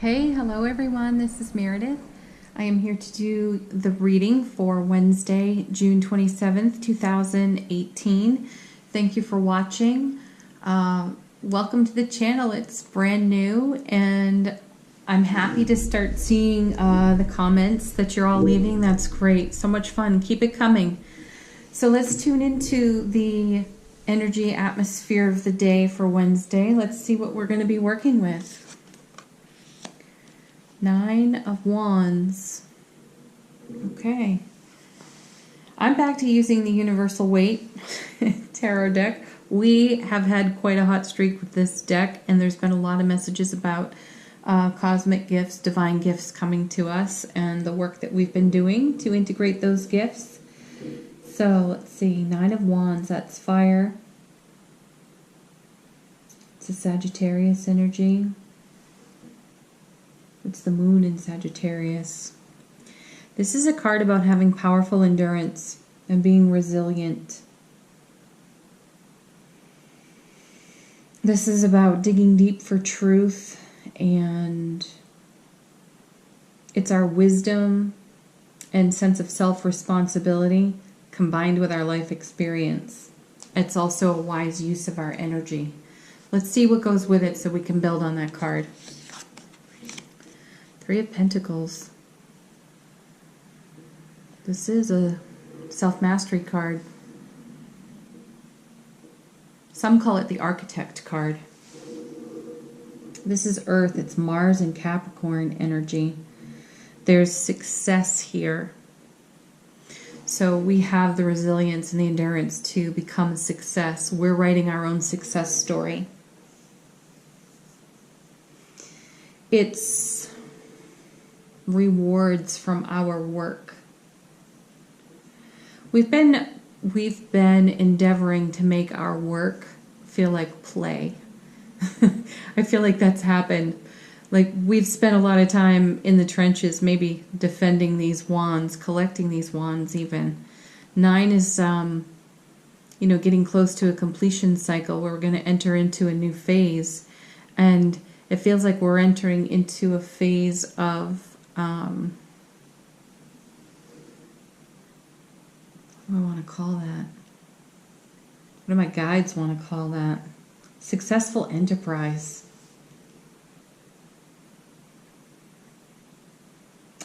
Hey, hello everyone, this is Meredith. I am here to do the reading for Wednesday, June 27th, 2018. Thank you for watching. Welcome to the channel. It's brand new and I'm happy to start seeing the comments that you're all leaving. That's great. So much fun. Keep it coming. So let's tune into the energy atmosphere of the day for Wednesday. Let's see what we're going to be working with. 9 of Wands. Okay. I'm back to using the Universal Weight Tarot deck. We have had quite a hot streak with this deck, and there's been a lot of messages about cosmic gifts, divine gifts coming to us, and the work that we've been doing to integrate those gifts. So let's see, 9 of Wands, that's fire. It's a Sagittarius energy. It's the moon in Sagittarius. This is a card about having powerful endurance and being resilient. This is about digging deep for truth, and it's our wisdom and sense of self-responsibility combined with our life experience. It's also a wise use of our energy. Let's see what goes with it so we can build on that card. 3 of Pentacles. This is a self-mastery card. Some call it the Architect card. This is Earth. It's Mars and Capricorn energy. There's success here. So we have the resilience and the endurance to become a success. We're writing our own success story. It's rewards from our work. We've been endeavoring to make our work feel like play. I feel like that's happened. Like, we've spent a lot of time in the trenches, maybe defending these wands, collecting these wands even. 9 is getting close to a completion cycle where we're going to enter into a new phase, and it feels like we're entering into a phase of what do I want to call that? What do my guides want to call that? Successful enterprise.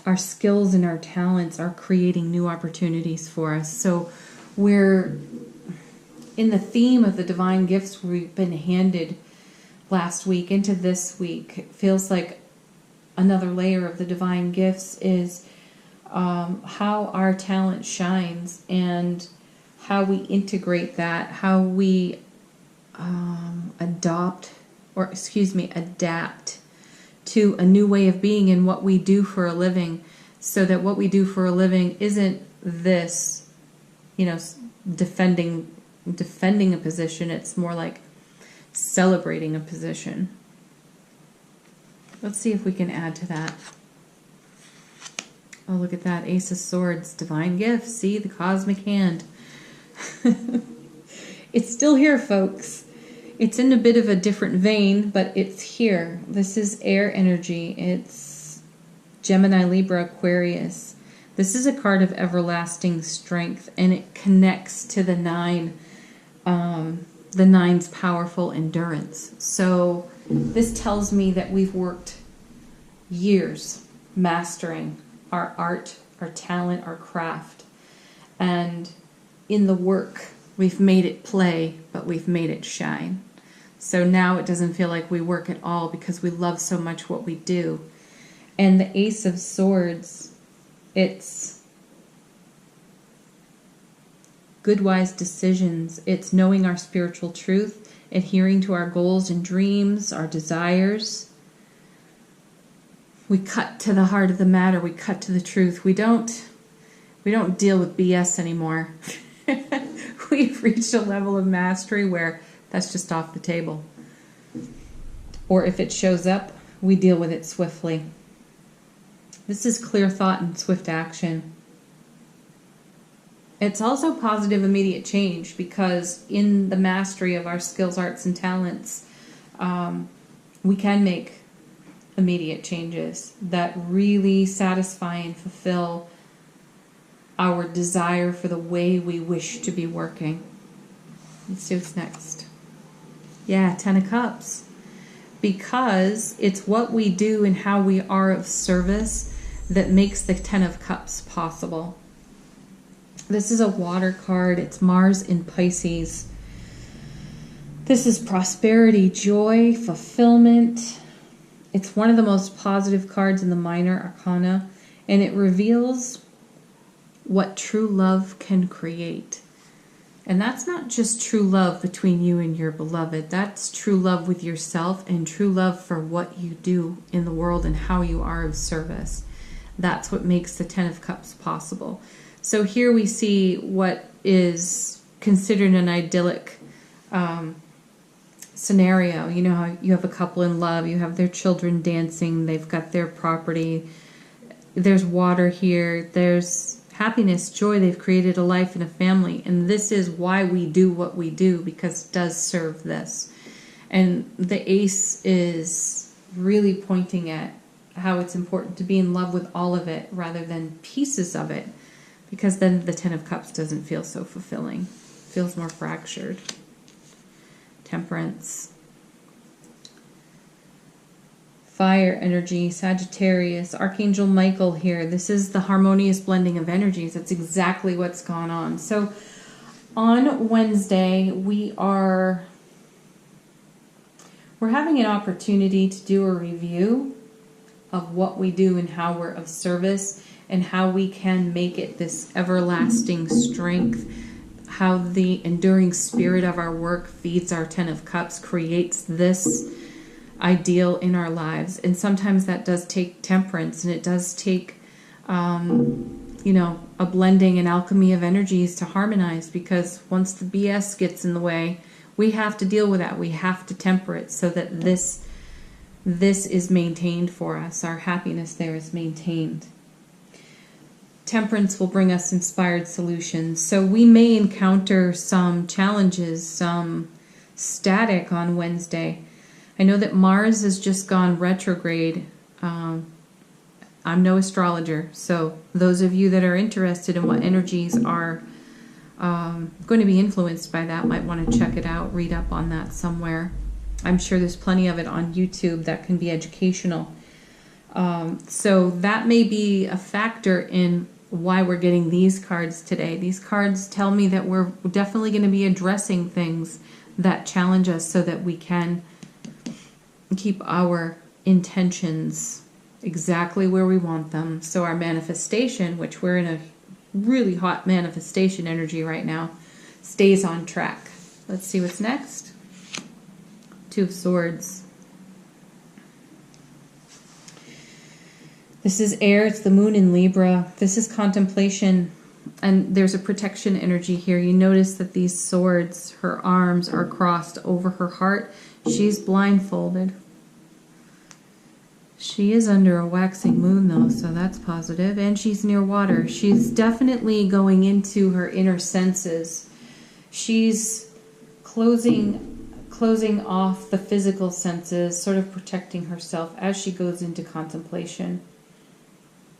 Our skills and our talents are creating new opportunities for us. So we're in the theme of the divine gifts we've been handed last week into this week. It feels like another layer of the divine gifts is how our talent shines and how we integrate that, how we adapt to a new way of being in what we do for a living, so that what we do for a living isn't this, defending a position. It's more like celebrating a position. Let's see if we can add to that. Oh, look at that. Ace of Swords, divine gifts. See, the cosmic hand. It's still here, folks. It's in a bit of a different vein, but it's here. This is air energy. It's Gemini, Libra, Aquarius. This is a card of everlasting strength, and it connects to the 9, the 9's powerful endurance. So this tells me that we've worked years mastering our art, our talent, our craft. And in the work, we've made it play, but we've made it shine. So now it doesn't feel like we work at all because we love so much what we do. And the Ace of Swords, it's good, wise decisions. It's knowing our spiritual truth, adhering to our goals and dreams, our desires. We cut to the heart of the matter. We cut to the truth. We don't deal with BS anymore. We've reached a level of mastery where that's just off the table. Or if it shows up, we deal with it swiftly. This is clear thought and swift action. It's also positive immediate change, because in the mastery of our skills, arts, and talents, we can make immediate changes that really satisfy and fulfill our desire for the way we wish to be working. Let's see what's next. Yeah, 10 of Cups. Because it's what we do and how we are of service that makes the 10 of Cups possible. This is a water card. It's Mars in Pisces. This is prosperity, joy, fulfillment. It's one of the most positive cards in the minor arcana, and it reveals what true love can create. And that's not just true love between you and your beloved. That's true love with yourself and true love for what you do in the world and how you are of service. That's what makes the 10 of Cups possible. So here we see what is considered an idyllic scenario. You know how you have a couple in love, you have their children dancing, they've got their property, there's water here, there's happiness, joy, they've created a life and a family, and this is why we do what we do, because it does serve this. And the Ace is really pointing at how it's important to be in love with all of it rather than pieces of it, because then the 10 of Cups doesn't feel so fulfilling. It feels more fractured. Temperance. Fire energy, Sagittarius, Archangel Michael here. This is the harmonious blending of energies. That's exactly what's gone on. So on Wednesday, we're having an opportunity to do a review of what we do and how we're of service and how we can make it this everlasting strength, how the enduring spirit of our work feeds our 10 of Cups, creates this ideal in our lives. And sometimes that does take temperance, and it does take a blending and alchemy of energies to harmonize, because once the BS gets in the way, we have to deal with that. We have to temper it so that this is maintained for us. Our happiness there is maintained. Temperance will bring us inspired solutions. So we may encounter some challenges, some static on Wednesday. I know that Mars has just gone retrograde. I'm no astrologer, so those of you that are interested in what energies are going to be influenced by that might want to check it out, read up on that somewhere. I'm sure there's plenty of it on YouTube that can be educational. So that may be a factor in why we're getting these cards today. These cards tell me that we're definitely going to be addressing things that challenge us so that we can keep our intentions exactly where we want them. So our manifestation, which we're in a really hot manifestation energy right now, stays on track. Let's see what's next. Two of Swords. This is air. It's the moon in Libra. This is contemplation, and there's a protection energy here. You notice that these swords, her arms are crossed over her heart. She's blindfolded. She is under a waxing moon, though, so that's positive. And she's near water. She's definitely going into her inner senses. She's closing off the physical senses, sort of protecting herself as she goes into contemplation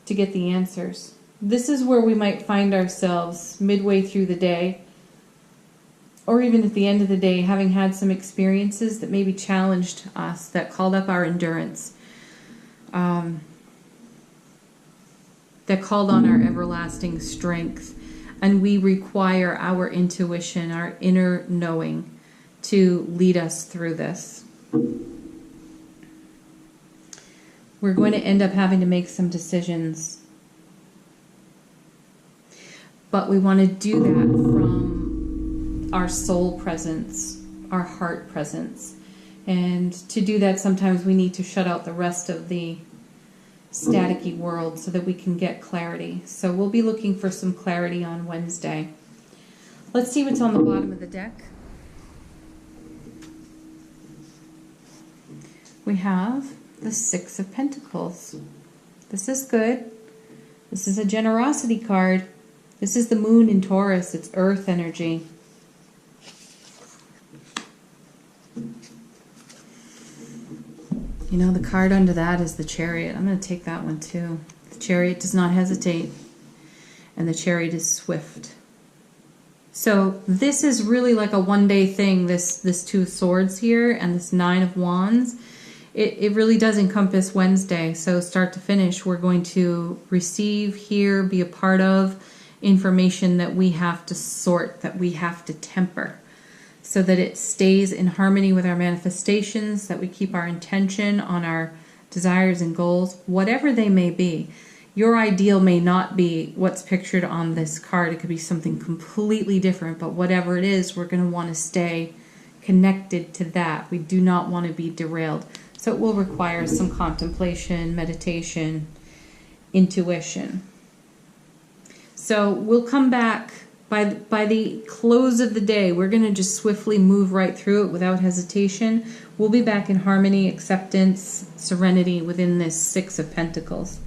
to get the answers. This is where we might find ourselves midway through the day, or even at the end of the day, having had some experiences that maybe challenged us, that called up our endurance, that called on our everlasting strength. And we require our intuition, our inner knowing, to lead us through this. We're going to end up having to make some decisions. But we want to do that from our soul presence, our heart presence. And to do that, sometimes we need to shut out the rest of the staticky world so that we can get clarity. So we'll be looking for some clarity on Wednesday. Let's see what's on the bottom of the deck. We have the Six of Pentacles. This is good. This is a generosity card. This is the moon in Taurus. It's earth energy. You know, the card under that is the Chariot. I'm going to take that one too. The Chariot does not hesitate, and the Chariot is swift. So this is really like a one-day thing, this Two of Swords here and this Nine of Wands. It really does encompass Wednesday. So start to finish, we're going to receive, hear, be a part of information that we have to sort, that we have to temper, so that it stays in harmony with our manifestations, that we keep our intention on our desires and goals, whatever they may be. Your ideal may not be what's pictured on this card. It could be something completely different, but whatever it is, we're going to want to stay connected to that. We do not want to be derailed. So it will require some contemplation, meditation, intuition. So we'll come back by the close of the day. We're going to just swiftly move right through it without hesitation. We'll be back in harmony, acceptance, serenity within this Six of Pentacles,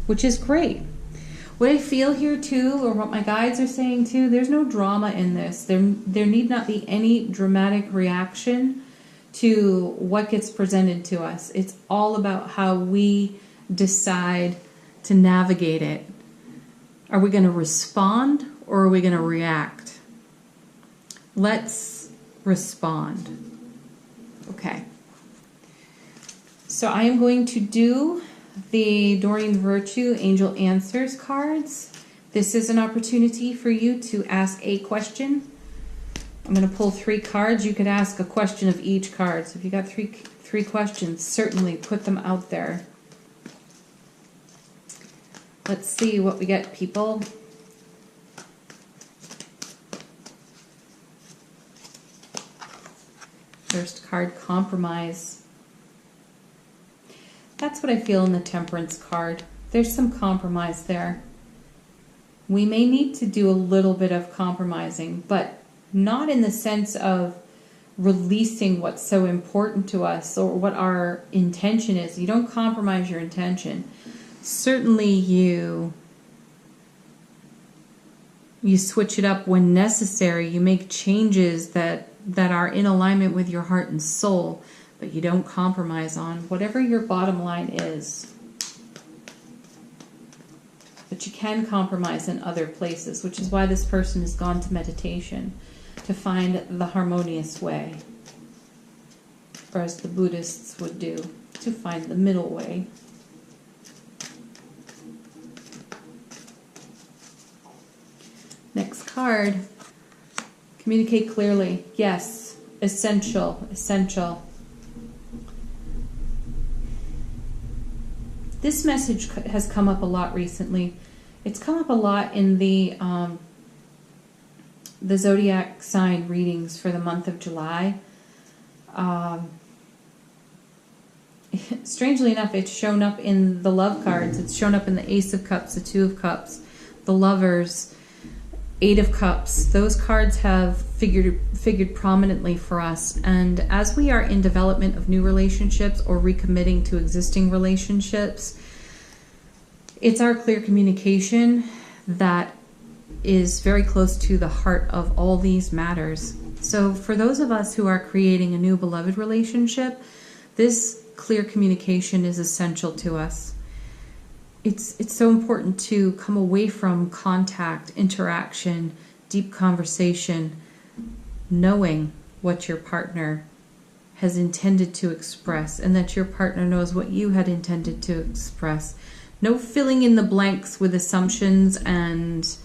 which is great. What I feel here too, or what my guides are saying too, there's no drama in this. There need not be any dramatic reaction to what gets presented to us. It's all about how we decide to navigate it. Are we going to respond or are we going to react? Let's respond. Okay. So I am going to do the Doreen Virtue Angel Answers cards. This is an opportunity for you to ask a question. I'm going to pull 3 cards. You could ask a question of each card. So if you got three questions, certainly put them out there. Let's see what we get, people. First card, compromise. That's what I feel in the Temperance card. There's some compromise there. We may need to do a little bit of compromising, but not in the sense of releasing what's so important to us or what our intention is. You don't compromise your intention. Certainly you switch it up when necessary. You make changes that are in alignment with your heart and soul, but you don't compromise on whatever your bottom line is. But you can compromise in other places, which is why this person has gone to meditation, to find the harmonious way, or as the Buddhists would do, to find the middle way. Next card, communicate clearly. Yes, essential, essential. This message has come up a lot recently. It's come up a lot in the zodiac sign readings for the month of July. Strangely enough, it's shown up in the love cards. It's shown up in the Ace of Cups, the Two of Cups, the Lovers, Eight of Cups. Those cards have figured prominently for us. And as we are in development of new relationships or recommitting to existing relationships, it's our clear communication that is very close to the heart of all these matters. So for those of us who are creating a new beloved relationship, this clear communication is essential to us. It's so important to come away from contact, interaction, deep conversation, knowing what your partner has intended to express and that your partner knows what you had intended to express. No filling in the blanks with assumptions and,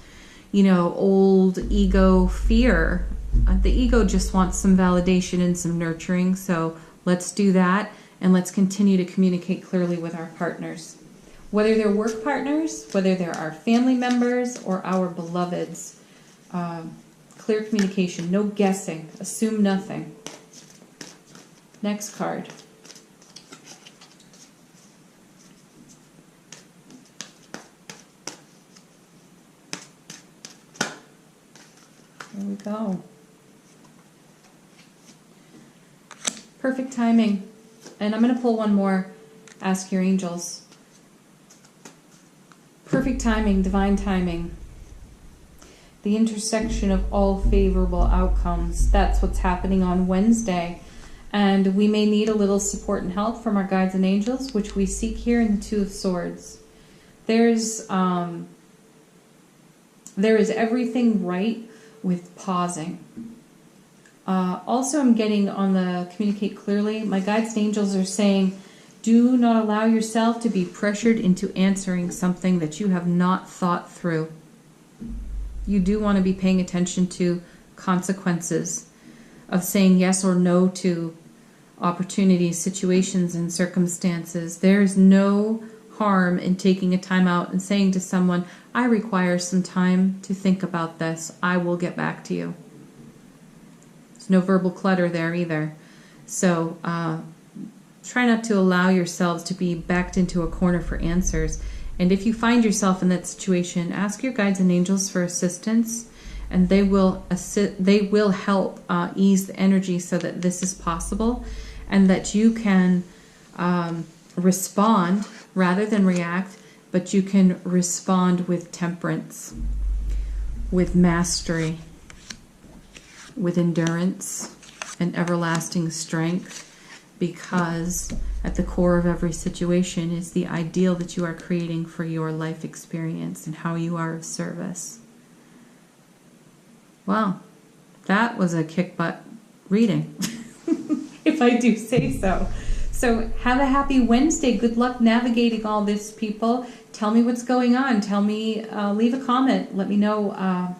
old ego fear. The ego just wants some validation and some nurturing, so let's do that, and let's continue to communicate clearly with our partners. Whether they're work partners, whether they're our family members or our beloveds, clear communication, no guessing, assume nothing. Next card. There we go. Perfect timing. And I'm going to pull one more. Ask your angels. Perfect timing, divine timing. The intersection of all favorable outcomes. That's what's happening on Wednesday. And we may need a little support and help from our guides and angels, which we seek here in the Two of Swords. There is everything right with pausing. Also, I'm getting on the communicate clearly. My guides and angels are saying, do not allow yourself to be pressured into answering something that you have not thought through. You do want to be paying attention to consequences of saying yes or no to opportunities, situations, and circumstances. There is no harm in taking a time out and saying to someone, I require some time to think about this. I will get back to you. There's no verbal clutter there either. So try not to allow yourselves to be backed into a corner for answers. And if you find yourself in that situation, ask your guides and angels for assistance, and they will help ease the energy so that this is possible, and that you can respond rather than react, but you can respond with temperance, with mastery, with endurance and everlasting strength, because at the core of every situation is the ideal that you are creating for your life experience and how you are of service. Wow, that was a kick-butt reading, if I do say so. So have a happy Wednesday. Good luck navigating all this, people. Tell me what's going on. Tell me, leave a comment. Let me know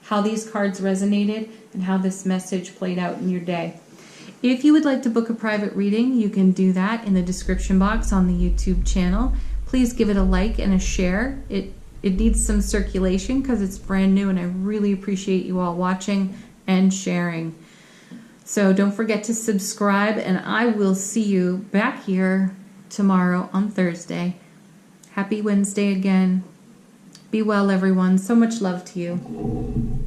how these cards resonated and how this message played out in your day. If you would like to book a private reading, you can do that in the description box on the YouTube channel. Please give it a like and a share. It needs some circulation because it's brand new, and I really appreciate you all watching and sharing. So don't forget to subscribe, and I will see you back here tomorrow on Thursday. Happy Wednesday again. Be well, everyone. So much love to you.